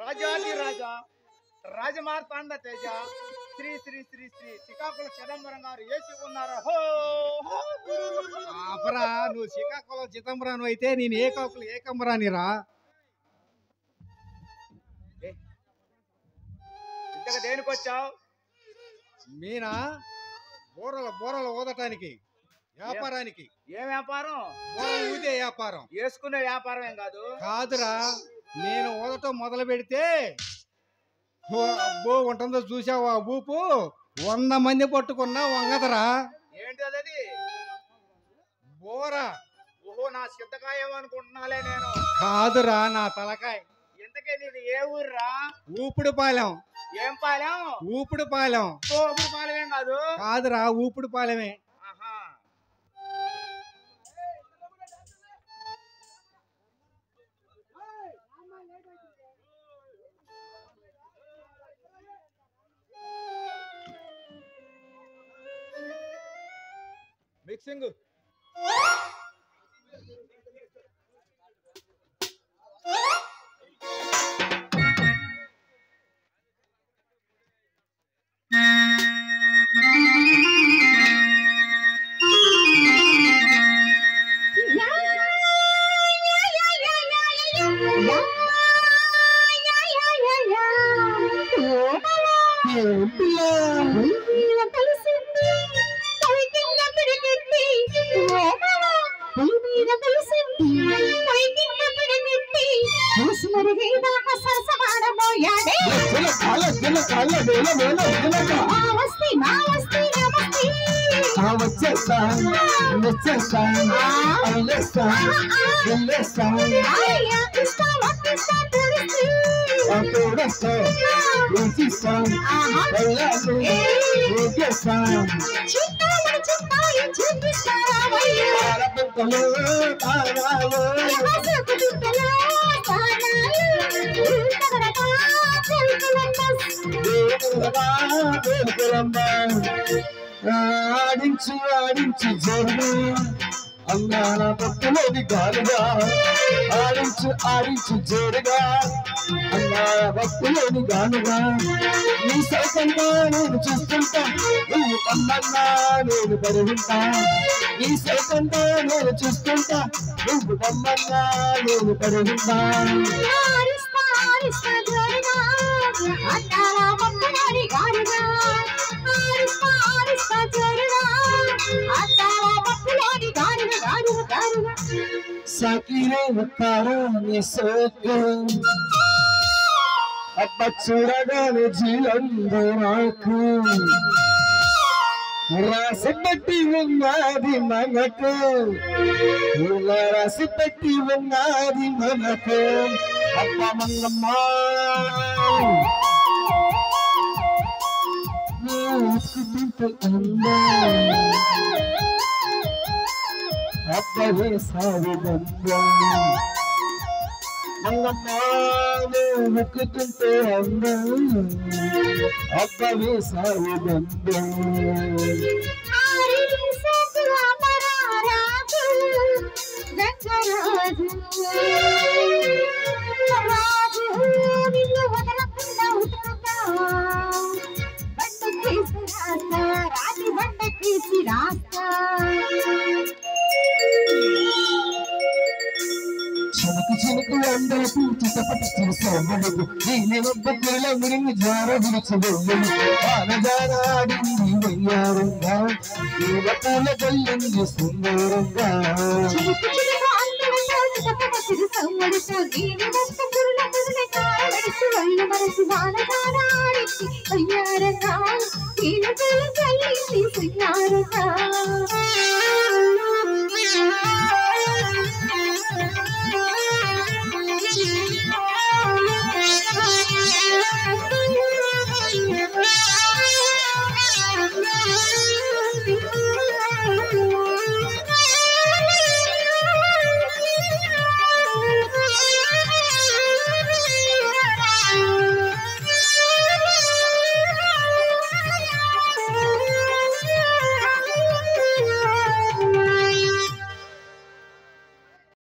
రాజాది రాజా రాజమార్తాండ తేజ శ్రీ శ్రీ శ్రీ శ్రీ శ్రీకాకుళం చిదంబరం గారు ఏసి ఉన్నారు. అపరా నువ్వు శ్రీకాకుళం చిదంబరం అయితే నేను ఏకంబరానిరా. ఇంతగా దేనికి వచ్చావు? మీనా బోరలు ఊదటానికి వ్యాపారానికి. ఏం వ్యాపారం? బోరలు ఊదే వ్యాపారం. వేసుకునే వ్యాపారం ఏం కాదు. కాదురా, నేను ఊదటం మొదలు పెడితే అబ్బో ఉంటుందో చూసావా ఊపు, 100 మంది పట్టుకున్నా వంగదరా. ఏంటి అది? బోరా. ఓహో, నా సిద్ధకాయ అనుకుంటున్నాలే నేను. కాదురా, నా తలకాయ. ఇంతకే నీది ఏ ఊర్రా? ఊపుడుపాలెం. ఏం పాలెం? ఊపుడుపాలెం. ఊపిరి పాలెం ఏం కాదు. కాదురా, ఊపుడుపాలెమే. మిక్సింగ్ ఆడించు ఆడించు జోరుగా అందాల పట్టులోని గాలుగా, ఆడించు ఆడించు జోరుగా అందాల పట్టులోని గాలుగా. నీ సైతంగా నేను చూస్తుంటా, నువ్వు అమ్మన్నా నేను పరుగుంటా. నీ సైతంగా నేను చూస్తుంటా, నువ్వు అమ్మన్నా నేను పరుగుంటా. సాకిరే ఉత్తారాన్ని సోకు అబ్బ చూడగానే జీలందో నాకు, రాసి పెట్టి ఉన్నది మనకు, రాసి పెట్టి ఉన్నది మనకు. అబ్బ మంగమ్మ అందా అబ్బవే సాగు బందా, మంగమ్మాను ముక్కుతుంటే అందా అబ్బవే సాగు బందా. చినుకు అందరూ చిటపటి చూసాడు, నేనొబ్బల మురిమి జార విడిచబోడు. ఆనజారాడింది వయ్యారంగా, పూల గల్లింది సుందరంగా.